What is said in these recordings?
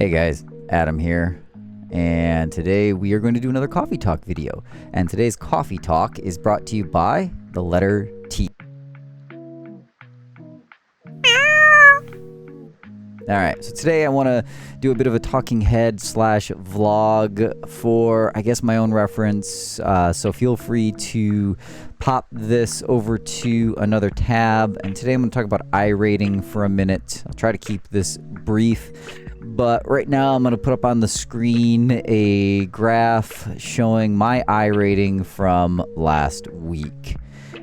Hey guys, Adam here, and today we are going to do another coffee talk video. And today's coffee talk is brought to you by the letter T. Alright, so today I want to do a bit of a talking head / vlog for, I guess, my own reference. So feel free to pop this over to another tab. And today I'm going to talk about iRating for a minute. I'll try to keep this brief. But right now I'm going to put up on the screen a graph showing my iRating from last week.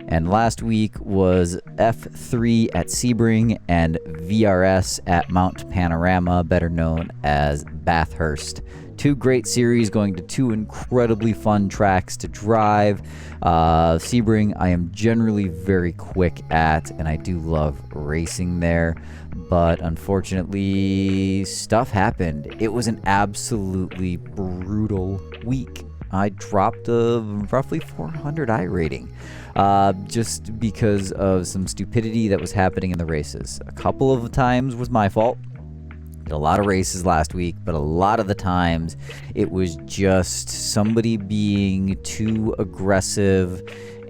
And last week was F3 at Sebring and VRS at Mount Panorama, better known as Bathurst. Two great series going to two incredibly fun tracks to drive. Sebring I am generally very quick at, and I do love racing there. But unfortunately, stuff happened. It was an absolutely brutal week. I dropped a roughly 400 iRating just because of some stupidity that was happening in the races. A couple of times was my fault. Did a lot of races last week, but a lot of the times it was just somebody being too aggressive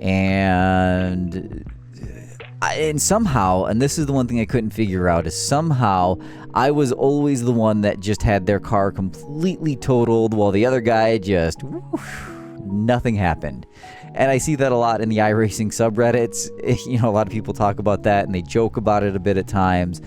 and somehow, and this is the one thing I couldn't figure out, is somehow I was always the one that just had their car completely totaled while the other guy just, nothing happened. And I see that a lot in the iRacing subreddits. You know, a lot of people talk about that and they joke about it a bit at times.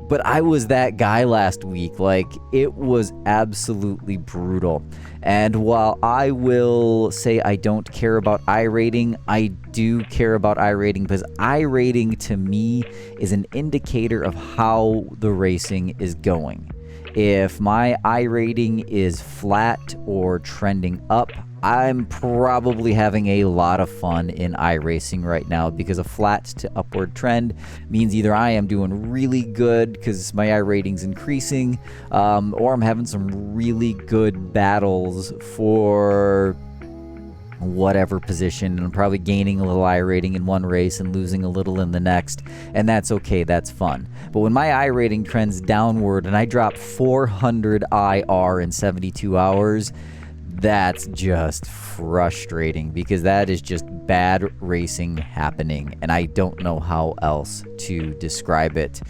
But I was that guy last week. Like, it was absolutely brutal. And while I will say I don't care about iRating, I do care about iRating because iRating to me is an indicator of how the racing is going. If my iRating is flat or trending up, I'm probably having a lot of fun in iRacing right now, because a flat to upward trend means either I am doing really good because my iRating's increasing, or I'm having some really good battles for whatever position, and I'm probably gaining a little iRating in one race and losing a little in the next, and that's okay, that's fun. But when my iRating trends downward and I drop 400 IR in 72 hours, that's just frustrating, because that is just bad racing happening, and I don't know how else to describe it.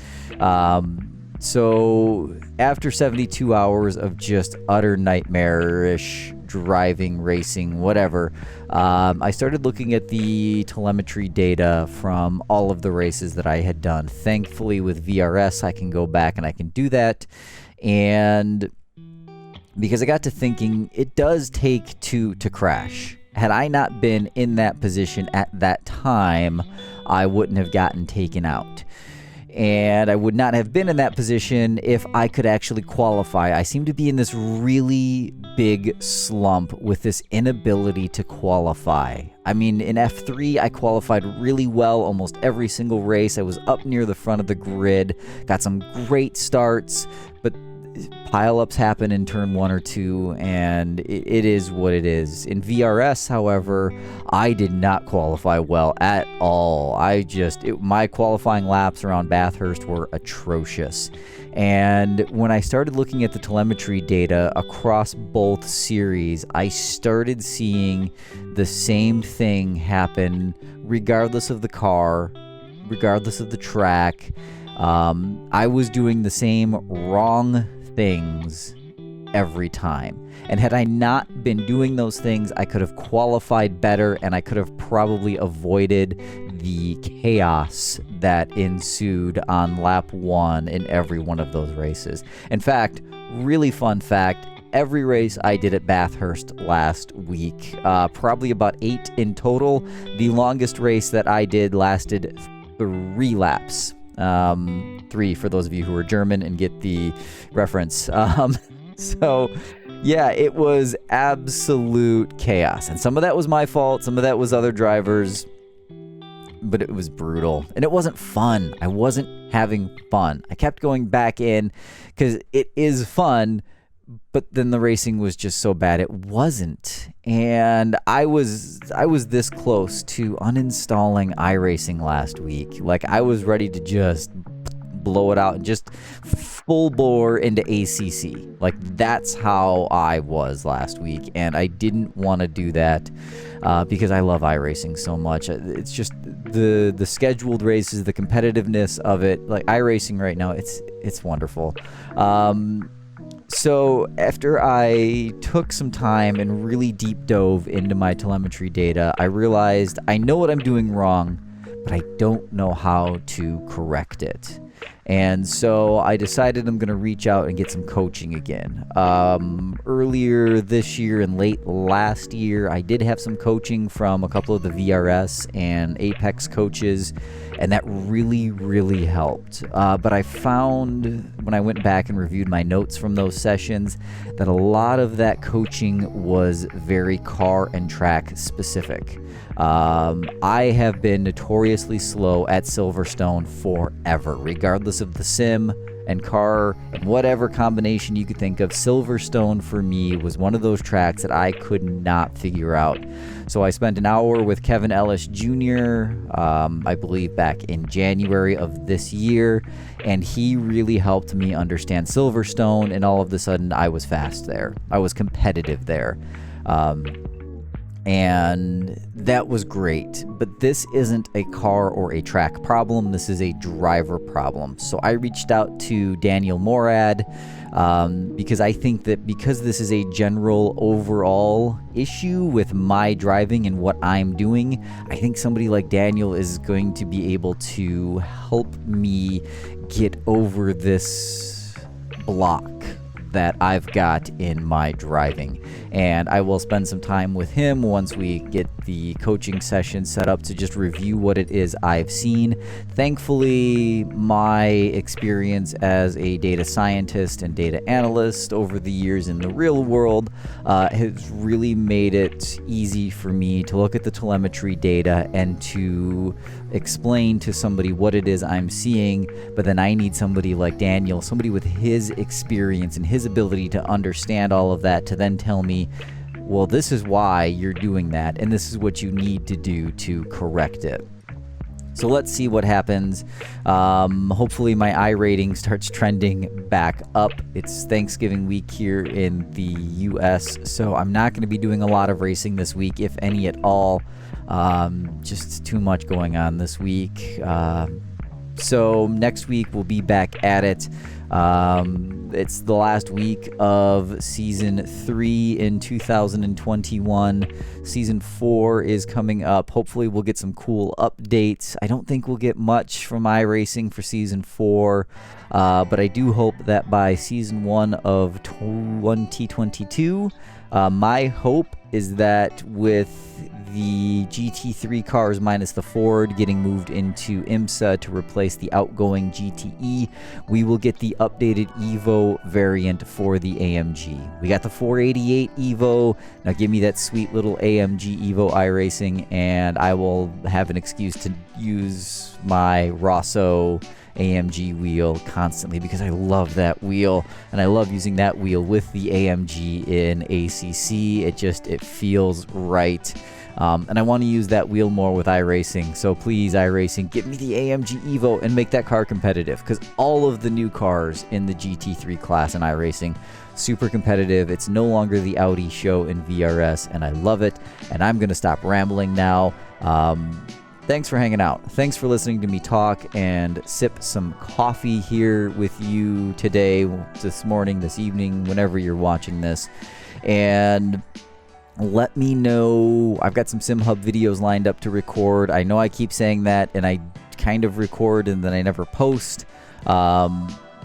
So after 72 hours of just utter nightmarish driving, racing, whatever, I started looking at the telemetry data from all of the races that I had done. Thankfully, with VRS, I can go back and I can do that. And because I got to thinking, it does take two to crash. Had I not been in that position at that time, I wouldn't have gotten taken out. And I would not have been in that position if I could actually qualify. I seem to be in this really big slump with this inability to qualify. I mean, in F3, I qualified really well almost every single race. I was up near the front of the grid, got some great starts, but pile-ups happen in turn 1 or 2, and it is what it is. In VRS, however, I did not qualify well at all. My qualifying laps around Bathurst were atrocious. And when I started looking at the telemetry data across both series, I started seeing the same thing happen regardless of the car, regardless of the track. I was doing the same wrong things every time. And had I not been doing those things, I could have qualified better, and I could have probably avoided the chaos that ensued on lap 1 in every one of those races. In fact, really fun fact, every race I did at Bathurst last week, probably about 8 in total. The longest race that I did lasted 3 laps. 3 for those of you who are German and get the reference. So yeah, it was absolute chaos, and some of that was my fault, some of that was other drivers, but it was brutal, and it wasn't fun. I wasn't having fun. I kept going back in because it is fun, but then the racing was just so bad it wasn't. And I was this close to uninstalling iRacing last week. Like, I was ready to just blow it out and just full bore into ACC. Like, that's how I was last week, and I didn't want to do that because I love iRacing so much. It's just the scheduled races, the competitiveness of it. Like, iRacing right now, it's wonderful. So after I took some time and really deep dove into my telemetry data, I realized I know what I'm doing wrong, but I don't know how to correct it. And so I decided I'm going to reach out and get some coaching again. Earlier this year and late last year, I did have some coaching from a couple of the VRS and Apex coaches, and that really, really helped. But I found when I went back and reviewed my notes from those sessions that a lot of that coaching was very car and track specific. I have been notoriously slow at Silverstone forever, regardless of the sim and car and whatever combination you could think of. Silverstone for me was one of those tracks that I could not figure out. So I spent an hour with Kevin Ellis Jr., I believe back in January of this year, and he really helped me understand Silverstone, and all of a sudden I was fast there. I was competitive there. And that was great, but this isn't a car or a track problem. This is a driver problem. So I reached out to Daniel Morad because I think that because this is a general overall issue with my driving and what I'm doing, I think somebody like Daniel is going to be able to help me get over this block that I've got in my driving. And I will spend some time with him once we get the coaching session set up to just review what it is I've seen. Thankfully, my experience as a data scientist and data analyst over the years in the real world has really made it easy for me to look at the telemetry data and to explain to somebody what it is I'm seeing. But then I need somebody like Daniel, somebody with his experience and his ability to understand all of that, to then tell me, well, this is why you're doing that, and this is what you need to do to correct it. So let's see what happens. Hopefully my iRating starts trending back up. It's Thanksgiving week here in the US, so I'm not going to be doing a lot of racing this week, if any at all. Just too much going on this week. So next week we'll be back at it. It's the last week of Season 3 in 2021. Season 4 is coming up. Hopefully we'll get some cool updates. I don't think we'll get much from iRacing for Season 4, but I do hope that by Season 1 of 2022, my hope is that with the GT3 cars minus the Ford getting moved into IMSA to replace the outgoing GTE, we will get the updated Evo variant for the AMG. We got the 488 Evo. Now give me that sweet little AMG Evo iRacing, and I will have an excuse to use my Rosso AMG wheel constantly because I love that wheel, and I love using that wheel with the AMG in ACC. It feels right. And I want to use that wheel more with iRacing. So please, iRacing, give me the AMG Evo and make that car competitive, because all of the new cars in the GT3 class in iRacing, super competitive. It's no longer the Audi show in VRS, and I love it. And I'm going to stop rambling now. Thanks for hanging out. Thanks for listening to me talk and sip some coffee here with you today, this morning, this evening, whenever you're watching this. And let me know. I've got some SimHub videos lined up to record. I know I keep saying that, and I kind of record and then I never post.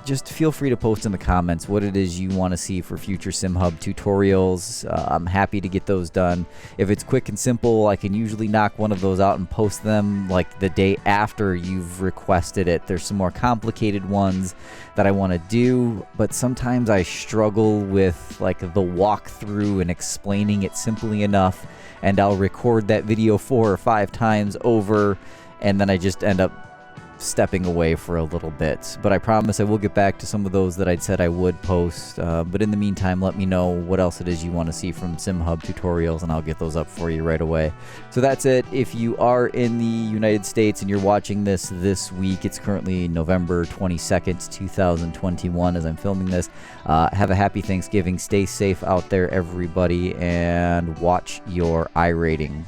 Just feel free to post in the comments what it is you want to see for future SimHub tutorials. I'm happy to get those done. If it's quick and simple, I can usually knock one of those out and post them like the day after you've requested it. There's some more complicated ones that I want to do, but sometimes I struggle with like the walkthrough and explaining it simply enough, and I'll record that video 4 or 5 times over, and then I just end up stepping away for a little bit. But I promise I will get back to some of those that I'd said I would post. But in the meantime, let me know what else it is you want to see from SimHub tutorials, and I'll get those up for you right away. So that's it. If you are in the United States and you're watching this week, it's currently November 22nd, 2021 as I'm filming this. Have a happy Thanksgiving. Stay safe out there, everybody, and watch your iRating.